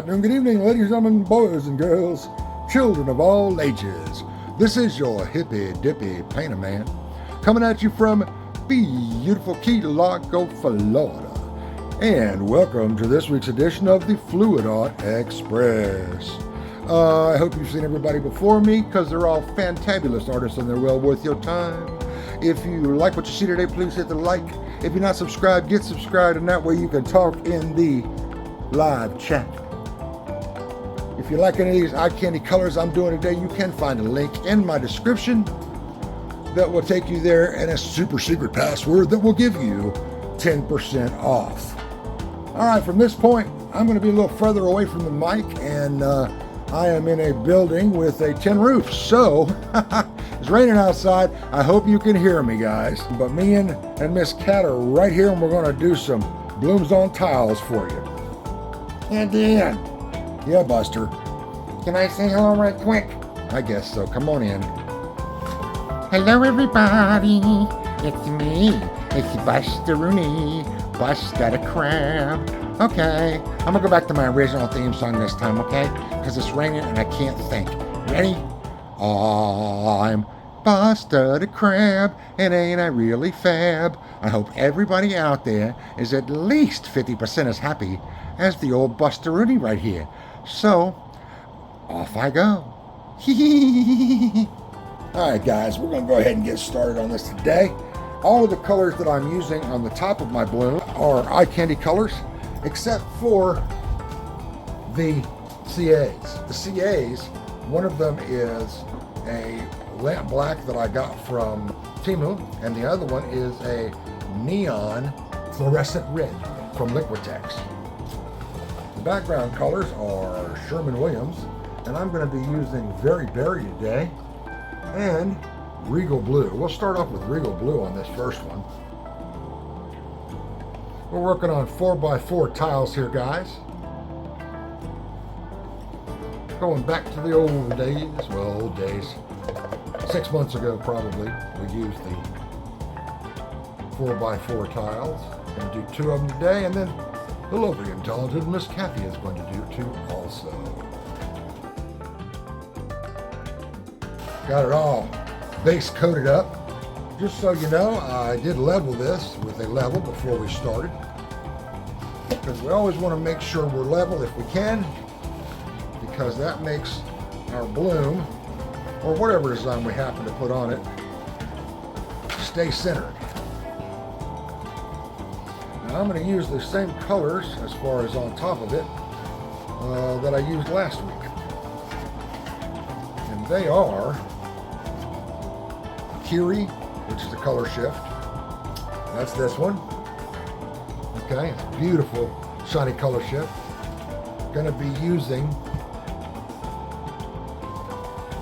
afternoon, good evening, ladies and gentlemen, boys and girls, children of all ages. This is your Hippydippypainerman coming at you from beautiful Key Largo, Florida. And welcome to this week's edition of the Fluid Art Express. I hope you've seen everybody before me because they're all fantabulous artists and they're well worth your time. If you like what you see today, please hit the like. If you're not subscribed, get subscribed, and that way you can talk in the live chat. If you like any of these eye candy colors I'm doing today, you can find a link in my description that will take you there, and a super secret password that will give you 10% off. All right, from this point, I'm going to be a little further away from the mic, and I am in a building with a tin roof, so it's raining outside. I hope you can hear me, guys. But me and Miss Cat are right here, and we're going to do some blooms on tiles for you. And then, yeah, Buster. Can I say hello right quick? I guess so. Come on in. Hello, everybody. It's me. It's Busta Rooney. Busta the Crab. Okay, I'm gonna go back to my original theme song this time, okay? Because it's raining and I can't think. Ready? I'm Busta the Crab, and ain't I really fab? I hope everybody out there is at least 50% as happy as the old Busta Rooney right here. So, off I go. Alright guys, we're going to go ahead and get started on this today. All of the colors that I'm using on the top of my bloom are eye candy colors, except for the CAs. The CAs, one of them is a lamp black that I got from Timu, and the other one is a neon fluorescent red from Liquitex. The background colors are Sherman-Williams, and I'm going to be using Very Berry today, and Regal Blue. We'll start off with Regal Blue on this first one. We're working on 4x4 tiles here, guys. Going back to the old days, well, old days. 6 months ago, probably, we used the 4x4 tiles. Going to do 2 of them today, and then the lovely and talented Miss Cathy is going to do 2 also. Got it all base coated up. Just so you know, I did level this with a level before we started, because we always want to make sure we're level if we can, because that makes our bloom, or whatever design we happen to put on it, stay centered. Now I'm going to use the same colors as far as on top of it that I used last week. And they are Kiri, which is the color shift. That's this one. Okay, it's a beautiful shiny color shift. Going to be using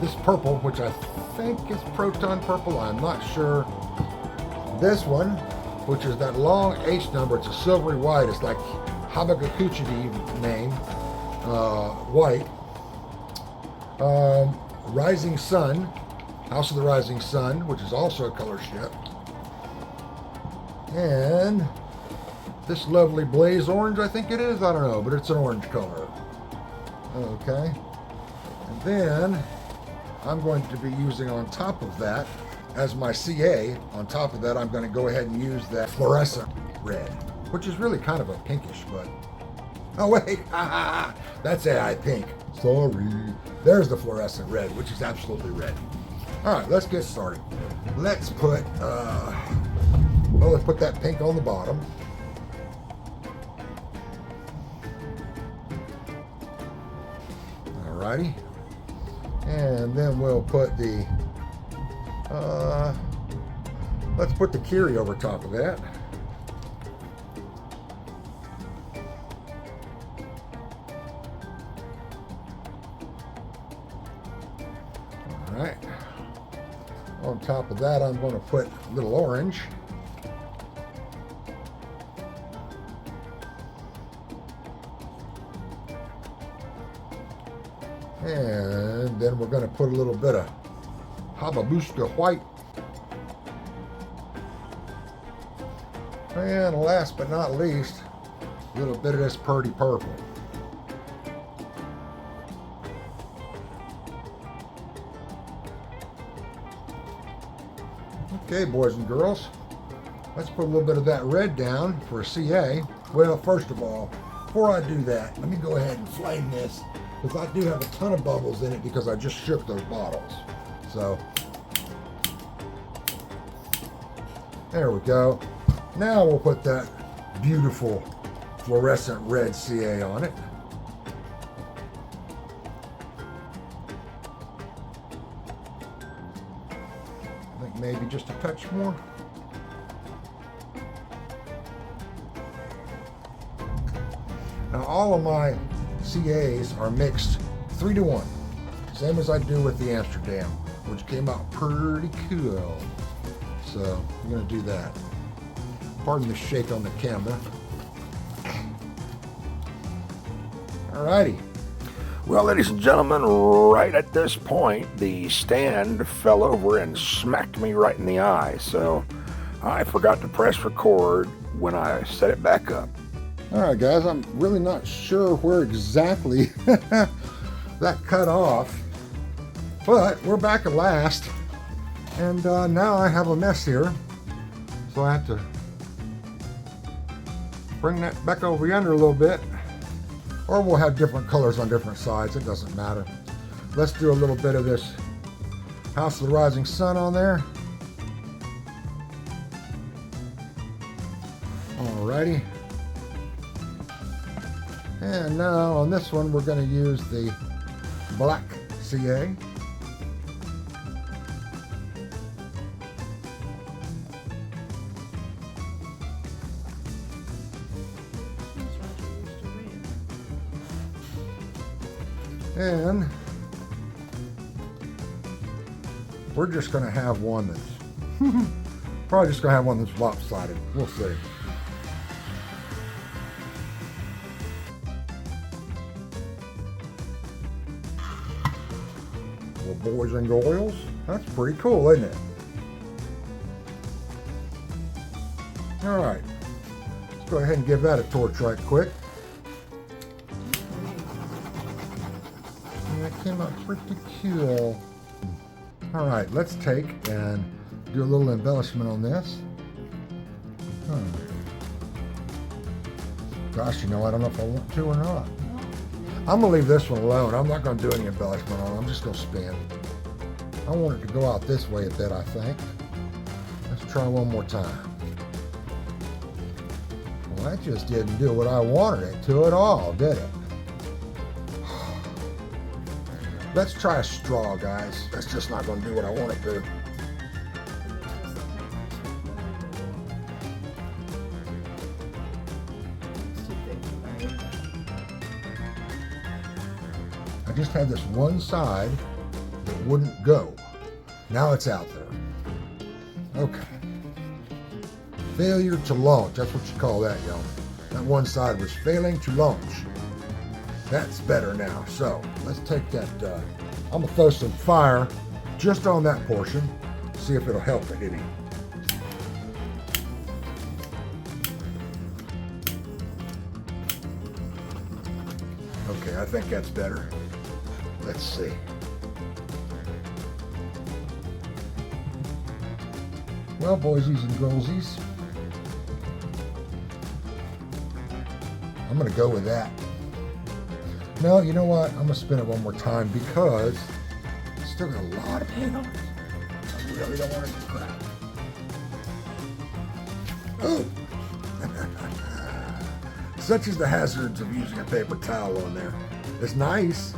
this purple, which I think is Proton Purple. I'm not sure. This one, which is that long H number, it's a silvery white. It's like Habagakuchidi name, white. Rising Sun, House of the Rising Sun, which is also a color shift. And this lovely blaze orange, I think it is. I don't know, but it's an orange color. Okay. And then I'm going to be using on top of that, as my CA, on top of that, I'm going to go ahead and use that fluorescent red, which is really kind of a pinkish, but... Oh, wait. That's AI pink. Sorry. There's the fluorescent red, which is absolutely red. All right, let's get started. Let's put, let's put that pink on the bottom. All righty. And then we'll put the, let's put the Kiri over top of that. All right. On top of that, I'm going to put a little orange. And then we're going to put a little bit of Busta white. And last but not least, a little bit of this pretty purple. Okay, boys and girls, let's put a little bit of that red down for a CA. Well, first of all, before I do that, let me go ahead and flame this, because I do have a ton of bubbles in it because I just shook those bottles. So, there we go. Now we'll put that beautiful fluorescent red CA on it. I think maybe just a touch more. Now all of my CAs are mixed 3-to-1, same as I do with the Amsterdam, which came out pretty cool. So I'm gonna do that. Pardon the shake on the camera. Alrighty. Well, ladies and gentlemen, right at this point, the stand fell over and smacked me right in the eye. So I forgot to press record when I set it back up. Alright guys, I'm really not sure where exactly that cut off, but we're back at last. And now I have a mess here, so I have to bring that back over yonder a little bit, or we'll have different colors on different sides, it doesn't matter. Let's do a little bit of this House of the Rising Sun on there. Alrighty. And now on this one we're going to use the black CA. And we're just going to have one that's probably just going to have one that's lopsided. We'll see. Well, boys and girls, that's pretty cool, isn't it? All right, let's go ahead and give that a torch right quick. That came out pretty cool. All right, let's take and do a little embellishment on this. Gosh, you know, I don't know if I want to or not. I'm gonna leave this one alone. I'm not gonna do any embellishment on it. I'm just gonna spin. I want it to go out this way a bit, I think. Let's try one more time. Well, that just didn't do what I wanted it to at all, did it? Let's try a straw, guys. That's just not going to do what I want it to. I just had this one side that wouldn't go. Now it's out there. Okay. Failure to launch. That's what you call that, y'all. That one side was failing to launch. That's better now. So let's take that. I'm gonna throw some fire just on that portion. See if it'll help the Hippy. Okay, I think that's better. Let's see. Well, boysies and girlsies, I'm gonna go with that. No, you know what? I'm gonna spin it one more time because it's still got a lot of paint on it. I really don't want it to crack. Oh! Such is the hazards of using a paper towel on there. It's nice,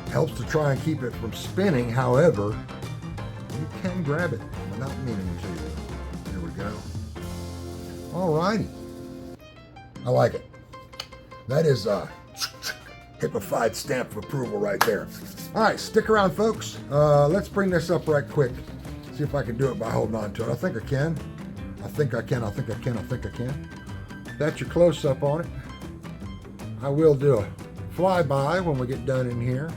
helps to try and keep it from spinning. However, you can grab it without meaning to. Here we go. Alrighty. I like it. That is Hippified stamp of approval right there. All right, stick around, folks. Let's bring this up right quick. See if I can do it by holding on to it. I think I can. I think I can. I think I can. I think I can. That's your close-up on it. I will do a flyby when we get done in here.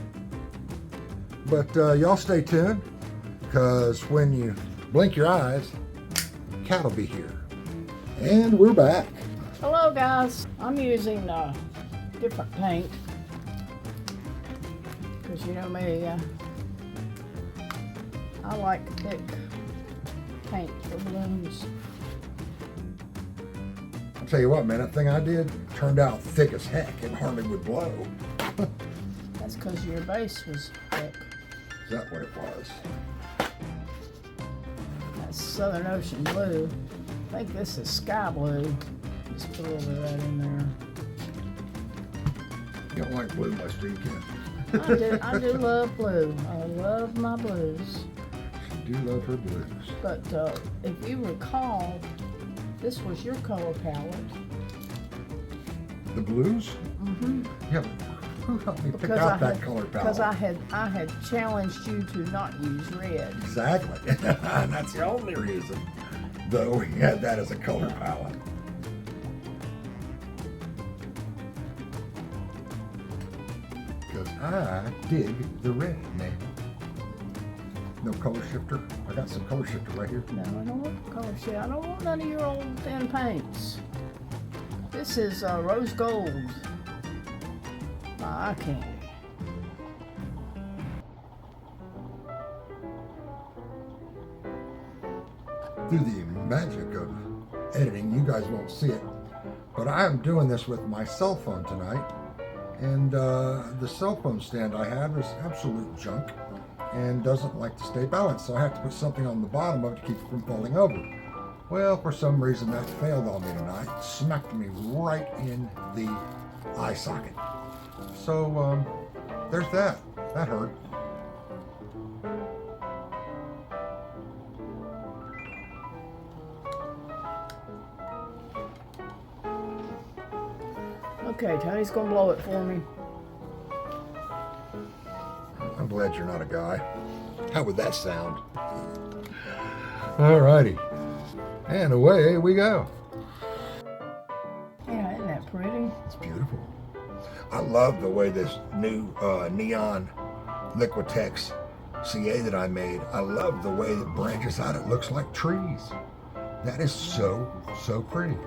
But y'all stay tuned, because when you blink your eyes, Cat will be here. And we're back. Hello guys, I'm using different paint, because you know me, I like to pick paint for balloons. I'll tell you what, man, that thing I did turned out thick as heck. It hardly would blow. That's because your base was thick. Is that what it was? That's Southern Ocean blue. I think this is sky blue. Just put a little bit of that in there. You don't like blue much, do you, Cathy? I do love blue. I love my blues. She do love her blues. But if you recall, this was your color palette. The blues? Mm-hmm. Yeah, but who helped me pick out that color palette? Because I had challenged you to not use red. Exactly. And that's the only reason, though, we had that as a color palette. Because I dig the red, man. No color shifter? I got some color shifter right here. No, I don't want color shit. I don't want none of your old thin paints. This is rose gold by Eye Candy. Through the magic of editing, you guys won't see it, but I am doing this with my cell phone tonight. And the cell phone stand I have is absolute junk and doesn't like to stay balanced, so I have to put something on the bottom of it to keep it from falling over. Well, for some reason that failed on me tonight. Smacked me right in the eye socket. So there's that. That hurt. Okay, Tony's gonna blow it for me. I'm glad you're not a guy. How would that sound? Alrighty. And away we go. Yeah, isn't that pretty? It's beautiful. I love the way this new neon Liquitex CA that I made, I love the way it branches out. It looks like trees. That is so pretty.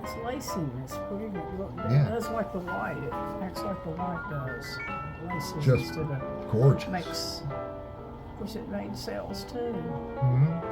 It's lacy. It's pretty. It Yeah. does like the white. It acts like the white does. Lacy Just instead of gorgeous. makes. Of course, it made cells too. Mhm.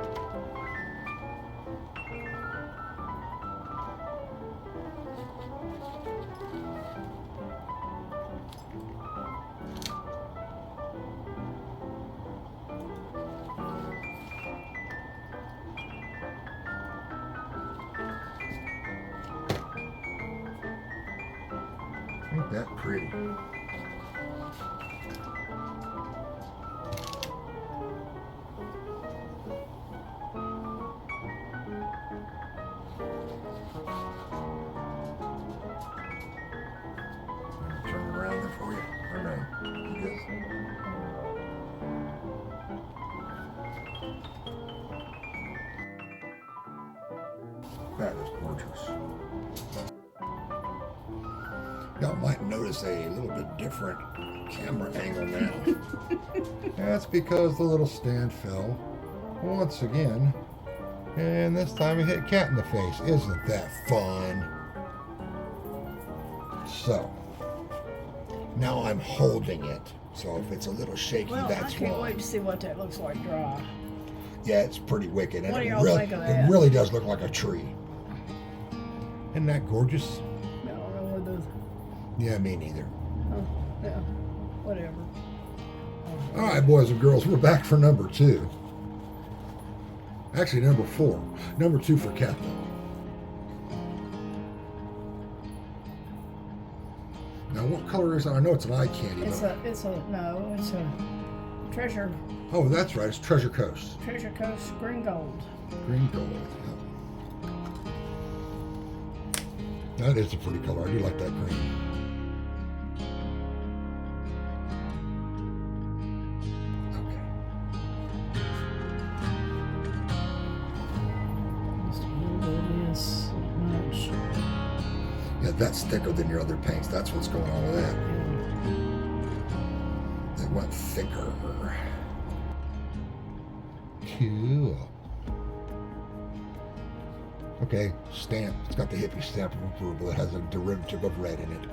Ain't that pretty? Turn it around there for you. All right. You good? That is gorgeous. Y'all might notice a little bit different camera angle now. That's because the little stand fell once again. And this time it hit Cat in the face. Isn't that fun? So, now I'm holding it. So if it's a little shaky, Well, that's I can't why. wait to see what that looks like dry. Yeah, it's pretty wicked. And What do it y'all think of that? It really does look like a tree. Isn't that gorgeous? I don't know whether. Yeah, me neither. Oh, yeah, whatever. All right, boys and girls, we're back for number 2. Actually, number 4. Number 2 for Cathy. Now, what color is it? I know it's an eye candy. It's but... a treasure Oh, that's right. It's Treasure Coast. Coast green gold. Green gold. Yeah. That is a pretty color. I do like that green. Just a little bit of this, not much. Yeah, that's thicker than your other paints. That's what's going on with that. They went thicker. Cool. Okay, stamp. It's got the Hippy stamp of approval. It has a derivative of red in it.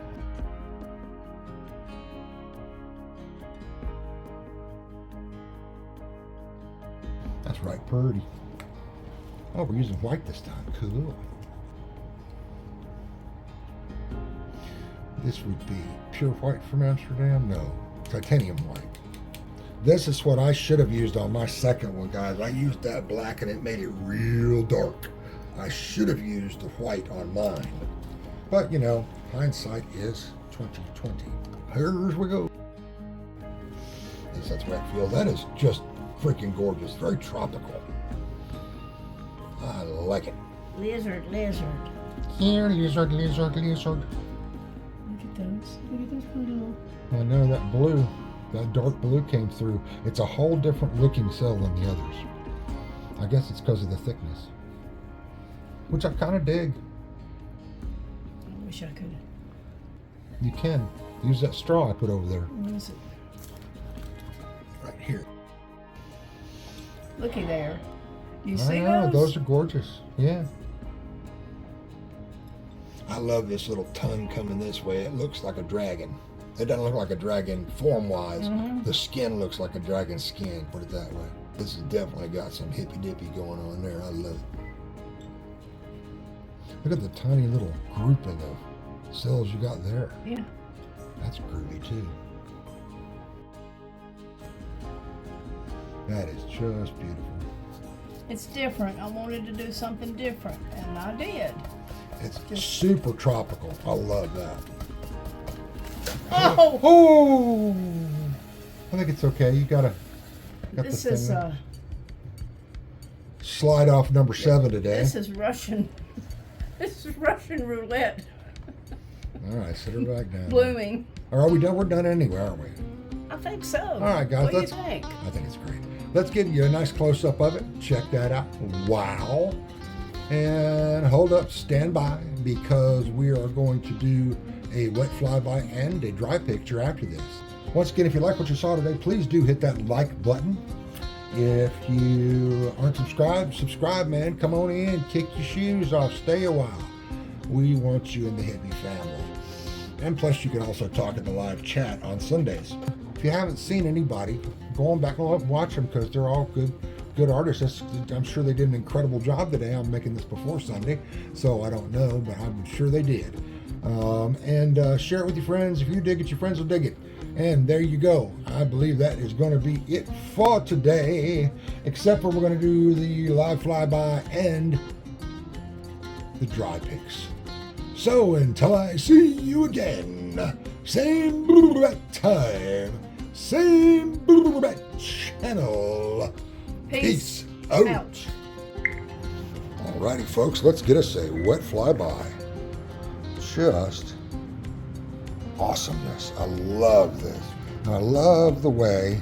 That's right, pretty. Oh, we're using white this time. Cool. This would be pure white from Amsterdam? No, titanium white. This is what I should have used on my second one, guys. I used that black and it made it real dark. I should have used the white on mine. But, you know, hindsight is 2020. Here we go. At least that's what I feel. That is just freaking gorgeous. Very tropical. I like it. Lizard. Here, lizard, lizard, lizard. Look at those. Look at those pretty little. I know that blue, that dark blue came through. It's a whole different looking cell than the others. I guess it's because of the thickness, which I kind of dig. I wish I could. You can use that straw I put over there. Where is it? Right here. Looky there. You I see know, those? those are gorgeous. Yeah. I love this little tongue coming this way. It looks like a dragon. It doesn't look like a dragon form-wise. The skin looks like a dragon skin, put it that way. This has definitely got some hippy-dippy going on there. I love it. Look at the tiny little grouping of cells you got there. Yeah. That's groovy too. That is just beautiful. It's different. I wanted to do something different, and I did. It's super tropical. I love that. Oh! Oh! I think it's okay. You got This the is thing. Slide off number 7 today. this is Russian. This is Russian roulette. All right, sit her back down. Blooming. Or are we done? We're done anyway, aren't we? I think so. All right, guys. What do you think? I think it's great. Let's give you a nice close-up of it. Check that out. Wow. And hold up, stand by, because we are going to do a wet flyby and a dry picture after this. Once again, if you like what you saw today, please do hit that like button. If you aren't subscribed, subscribe, man. Come on in, kick your shoes off, stay a while. We want you in the Hippy family. And plus, you can also talk in the live chat on Sundays. If you haven't seen anybody, go on back and watch them, because they're all good artists. I'm sure they did an incredible job today. I'm making this before Sunday, so I don't know, but I'm sure they did. And share it with your friends. If you dig it, your friends will dig it. And there you go. I believe that is going to be it for today, except for we're going to do the live flyby and the dry pics. So until I see you again, same time, same channel. Peace out. Alrighty, folks, let's get us a wet flyby. Just awesomeness. I love this. I love the way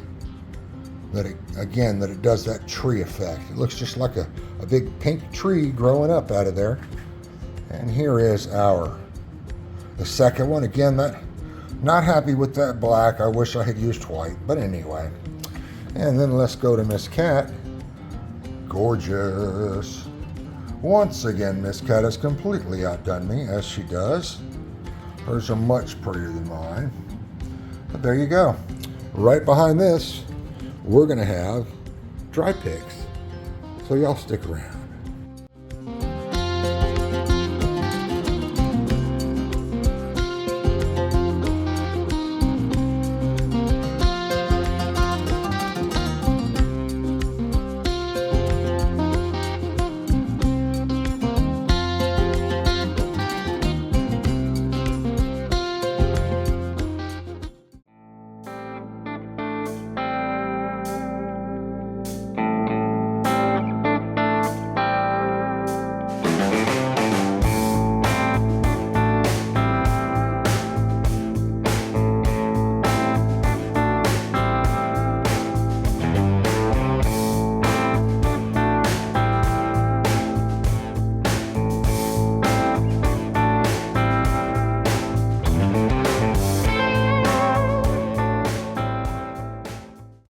that it does that tree effect. It looks just like a big pink tree growing up out of there. And here is the second one. Again, not happy with that black. I wish I had used white, but anyway. And then let's go to Miss Cat. Gorgeous. Once again, Miss Cat has completely outdone me, as she does. Hers are much prettier than mine. But there you go. Right behind this, we're going to have dry pics. So y'all stick around.